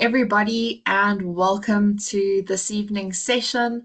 Everybody, and welcome to this evening's session,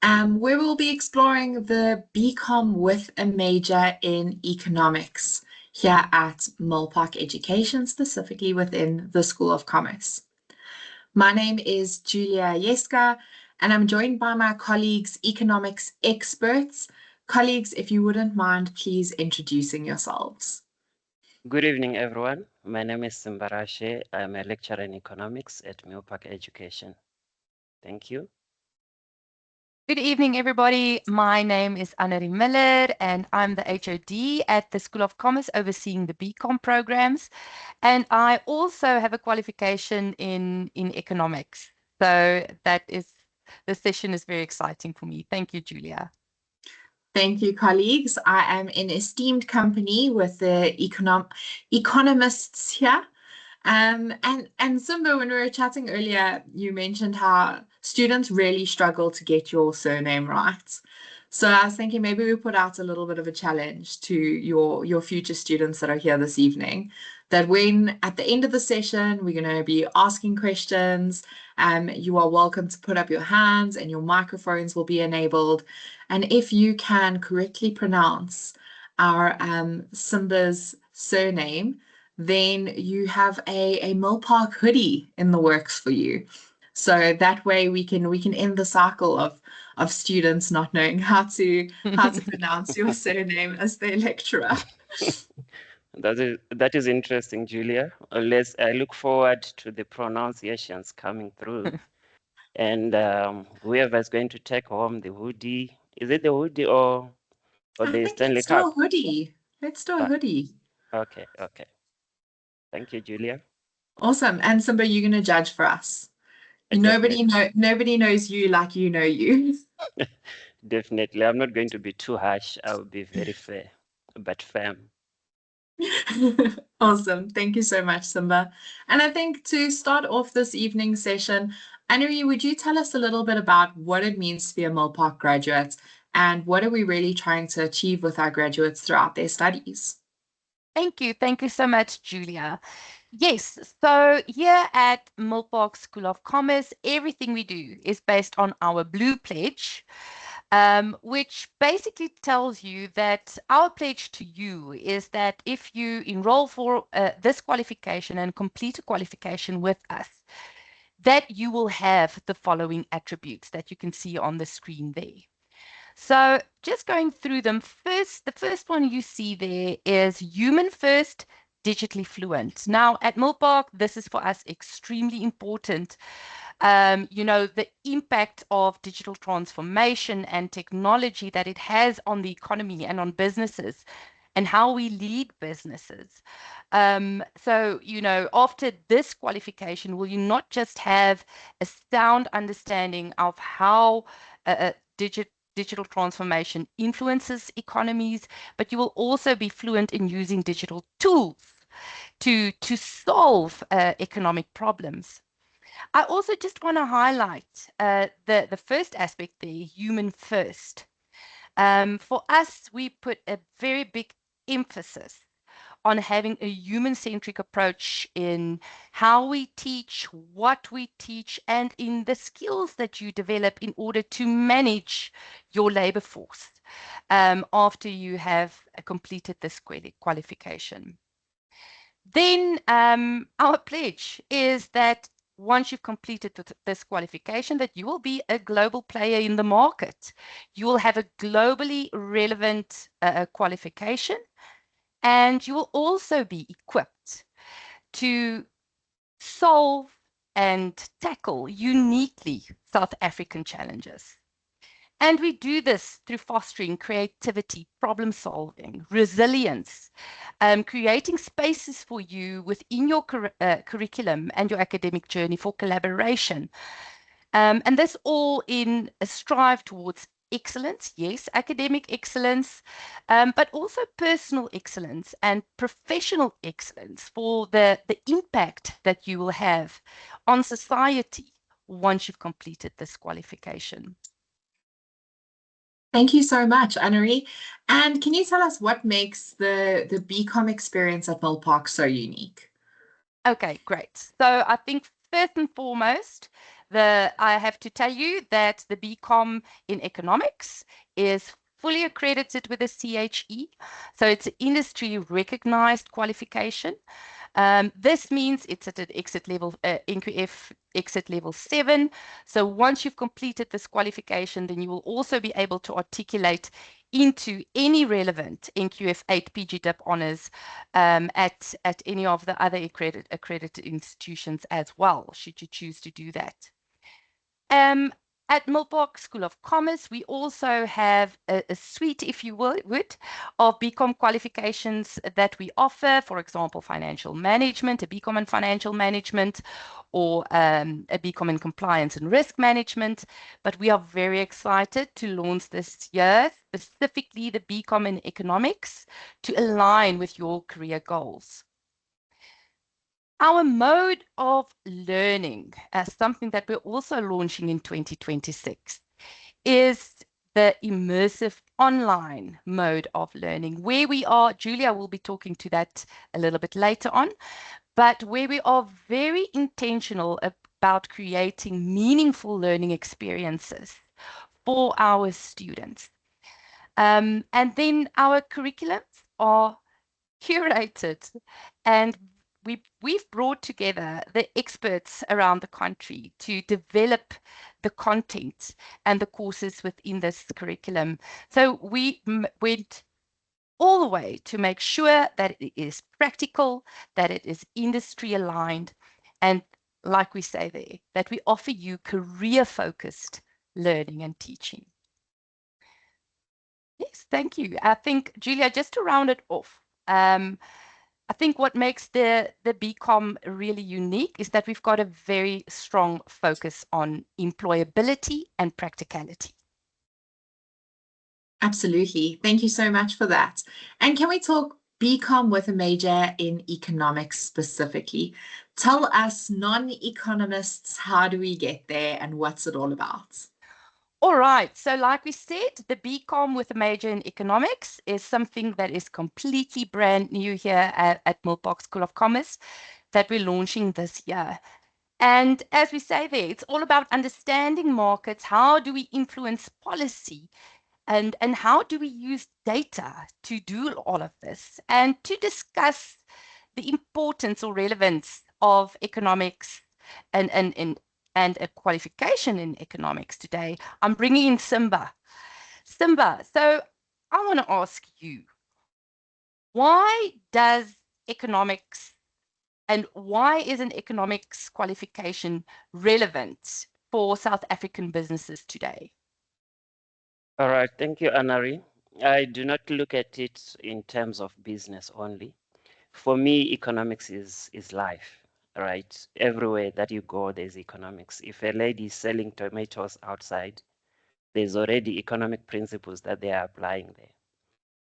where we'll be exploring the BCom with a major in economics here at Milpark Education, specifically within the School of Commerce. My name is Julia Jeska, and I'm joined by my colleagues, economics experts. Colleagues, if you wouldn't mind, please introducing yourselves. Good evening, everyone. My name is Simbarashe. I'm a lecturer in economics at Milpark Education. Thank you. Good evening, everybody. My name is Annerie Miller, and I'm the HOD at the School of Commerce overseeing the BCom programs. And I also have a qualification in economics. So the session is very exciting for me. Thank you, Julia. Thank you, colleagues. I am in esteemed company with the economists here. And Simba, when we were chatting earlier, you mentioned how students really struggle to get your surname right. So I was thinking maybe we put out a little bit of a challenge to your future students that are here this evening, that when at the end of the session, we're going to be asking questions. You are welcome to put up your hands and your microphones will be enabled. And if you can correctly pronounce our Simba's surname, then you have a Milpark hoodie in the works for you. So that way we can end the cycle of students not knowing how to pronounce your surname as their lecturer. That is interesting, Julia. I look forward to the pronunciations coming through. And whoever is going to take home the hoodie, is it the hoodie or I the think Stanley let's do a Cup? hoodie. Let's do a hoodie. Okay. Thank you, Julia. Awesome. And Simba, you're going to judge for us. Definitely. Nobody knows you like you know you. Definitely. I'm not going to be too harsh. I'll be very fair, but firm. Awesome. Thank you so much, Simba. And I think to start off this evening session, Annerie, would you tell us a little bit about what it means to be a Milpark graduate and what are we really trying to achieve with our graduates throughout their studies? Thank you. Thank you so much, Julia. Yes, so here at Milpark School of Commerce, everything we do is based on our Blue Pledge, which basically tells you that our pledge to you is that if you enroll for this qualification and complete a qualification with us, that you will have the following attributes that you can see on the screen there. So just going through them first, the first one you see there is human first, digitally fluent. Now at Milpark, this is for us extremely important. The impact of digital transformation and technology that it has on the economy and on businesses and how we lead businesses. After this qualification, will you not just have a sound understanding of how digital transformation influences economies, but you will also be fluent in using digital tools to solve economic problems. I also just want to highlight the first aspect there, human first. For us, we put a very big emphasis on having a human-centric approach in how we teach, what we teach, and in the skills that you develop in order to manage your labor force after you have completed this qualification. Then our pledge is that once you've completed this qualification, that you will be a global player in the market. You will have a globally relevant qualification, and you will also be equipped to solve and tackle uniquely South African challenges. And we do this through fostering creativity, problem solving, resilience, creating spaces for you within your curriculum and your academic journey for collaboration. And this all in a strive towards excellence, yes, academic excellence, but also personal excellence and professional excellence for the impact that you will have on society once you've completed this qualification. Thank you so much, Annerie. And can you tell us what makes the BCom experience at Milpark so unique? Okay, great. So I think first and foremost, I have to tell you that the BCom in economics is fully accredited with the CHE. So it's an industry recognized qualification. This means it's at an exit level, NQF exit level 7. So once you've completed this qualification, then you will also be able to articulate into any relevant NQF 8 PGDIP honors at any of the other accredited institutions as well, should you choose to do that. At Milpark School of Commerce, we also have a suite, if you would, of BCom qualifications that we offer. For example, financial management, a BCom in financial management, or a BCom in compliance and risk management. But we are very excited to launch this year, specifically the BCom in economics, to align with your career goals. Our mode of learning, as something that we're also launching in 2026, is the immersive online mode of learning, where we are, Julia will be talking to that a little bit later on, but where we are very intentional about creating meaningful learning experiences for our students. And then our curriculums are curated, and we've brought together the experts around the country to develop the content and the courses within this curriculum. So we went all the way to make sure that it is practical, that it is industry aligned, and like we say there, that we offer you career-focused learning and teaching. Yes, thank you. I think, Julia, just to round it off, I think what makes the BCom really unique is that we've got a very strong focus on employability and practicality. Absolutely. Thank you so much for that. And can we talk BCom with a major in economics specifically? Tell us non-economists, how do we get there and what's it all about? All right, so like we said, the BCom with a major in economics is something that is completely brand new here at Milpark School of Commerce that we're launching this year. And as we say there, it's all about understanding markets. How do we influence policy? And how do we use data to do all of this? And to discuss the importance or relevance of economics and a qualification in economics today, I'm bringing in Simba. Simba, so I want to ask you, why does economics and why is an economics qualification relevant for South African businesses today? All right, thank you, Anari. I do not look at it in terms of business only. For me, economics is life, right? Everywhere that you go, there's economics. If a lady is selling tomatoes outside, there's already economic principles that they are applying there.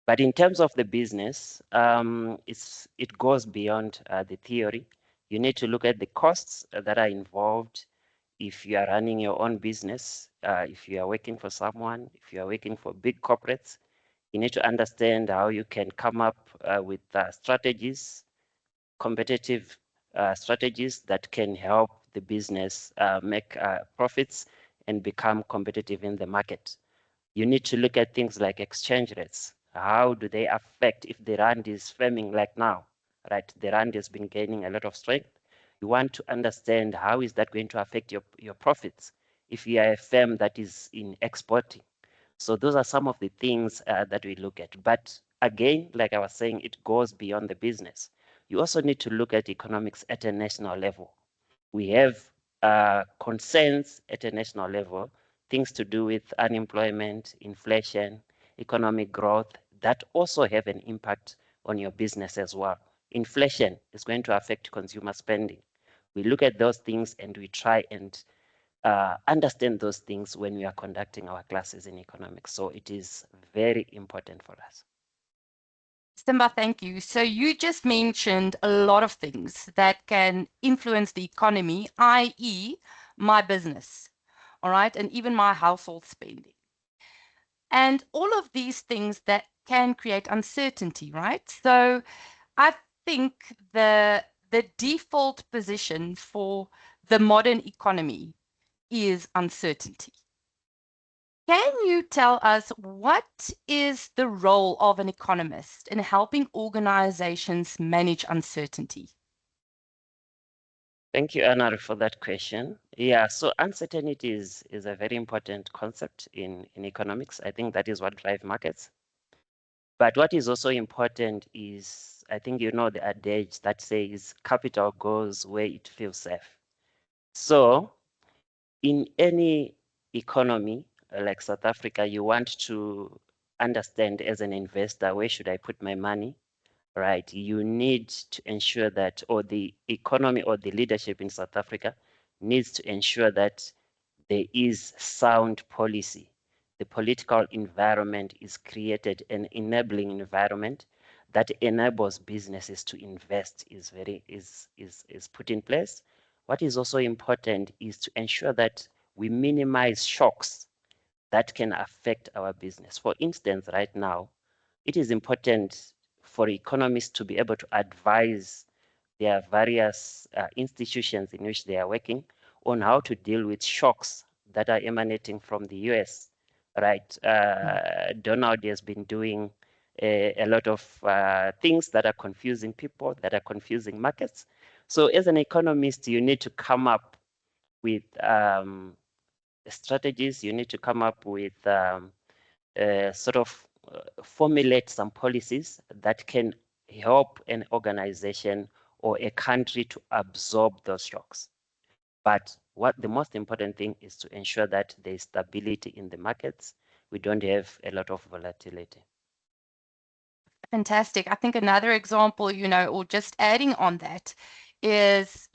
But in terms of the business, it goes beyond the theory. You need to look at the costs that are involved if you are running your own business, if you are working for someone, if you are working for big corporates. You need to understand how you can come up with strategies, competitive strategies that can help the business make profits and become competitive in the market. You need to look at things like exchange rates. How do they affect if the rand is firming like now, right? The rand has been gaining a lot of strength. You want to understand how is that going to affect your profits if you are a firm that is in exporting. So those are some of the things that we look at. But again, like I was saying, it goes beyond the business. You also need to look at economics at a national level. We have concerns at a national level, things to do with unemployment, inflation, economic growth, that also have an impact on your business as well. Inflation is going to affect consumer spending. We look at those things and we try and understand those things when we are conducting our classes in economics. So it is very important for us. Simba, thank you. So you just mentioned a lot of things that can influence the economy, i.e. my business, all right, and even my household spending. And all of these things that can create uncertainty, right? So I think the the default position for the modern economy is uncertainty. Can you tell us what is the role of an economist in helping organizations manage uncertainty? Thank you, Anna, for that question. Yeah, so uncertainty is a very important concept in economics. I think that is what drives markets. But what is also important is, I think you know the adage that says capital goes where it feels safe. So in any economy like South Africa, you want to understand as an investor, where should I put my money? Right, you need to ensure that, or the economy or the leadership in South Africa needs to ensure that there is sound policy. The political environment is created, an enabling environment that enables businesses to invest is put in place. What is also important is to ensure that we minimize shocks that can affect our business. For instance, right now, it is important for economists to be able to advise their various institutions in which they are working on how to deal with shocks that are emanating from the US, right? Donald has been doing a lot of things that are confusing people, that are confusing markets. So as an economist, you need to come up with strategies, you need to come up with sort of formulate some policies that can help an organization or a country to absorb those shocks. But what the most important thing is to ensure that there is stability in the markets. We don't have a lot of volatility. Fantastic. I think another example, or just adding on that is,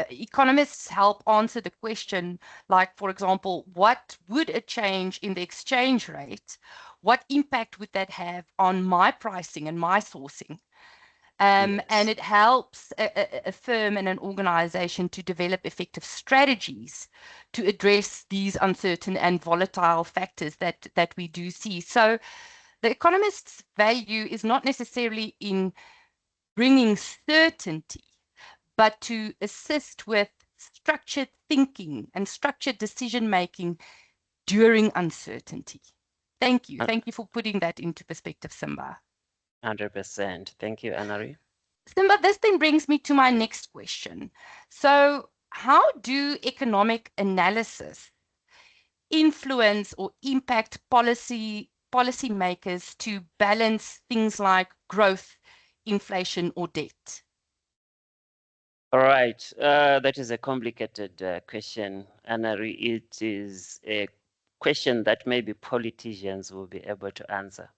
economists help answer the question, like, for example, what would a change in the exchange rate, what impact would that have on my pricing and my sourcing? Yes. And it helps a firm and an organization to develop effective strategies to address these uncertain and volatile factors that we do see. So the economist's value is not necessarily in bringing certainty, but to assist with structured thinking and structured decision-making during uncertainty. Thank you. Thank you for putting that into perspective, Simba. 100%. Thank you, Anari. Simba, this then brings me to my next question. So how do economic analysis influence or impact policymakers to balance things like growth, inflation, or debt? All right, that is a complicated question, Anari. It is a question that maybe politicians will be able to answer,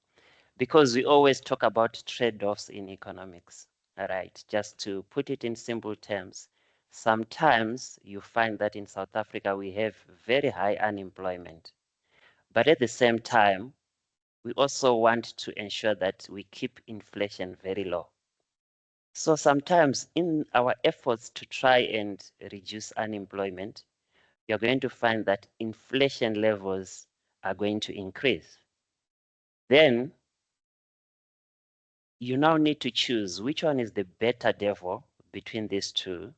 because we always talk about trade-offs in economics. All right, just to put it in simple terms, sometimes you find that in South Africa we have very high unemployment, but at the same time, we also want to ensure that we keep inflation very low. So sometimes in our efforts to try and reduce unemployment, you're going to find that inflation levels are going to increase. Then you now need to choose which one is the better devil between these two.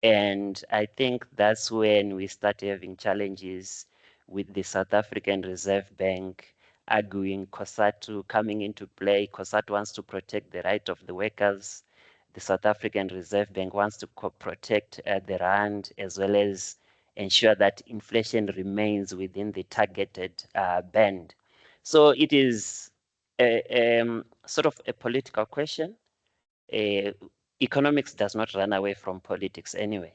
And I think that's when we start having challenges with the South African Reserve Bank arguing, COSATU coming into play. COSATU wants to protect the right of the workers. The South African Reserve Bank wants to protect the rand, as well as ensure that inflation remains within the targeted band. So it is sort of a political question. Economics does not run away from politics anyway.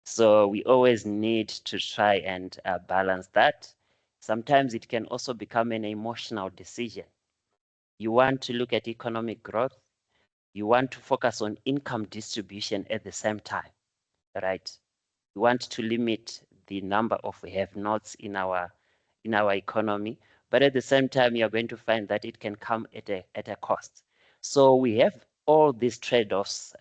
So we always need to try and balance that. Sometimes it can also become an emotional decision. You want to look at economic growth. You want to focus on income distribution at the same time, right? You want to limit the number of have-nots in our economy, but at the same time, you're going to find that it can come at a cost. So we have all these trade-offs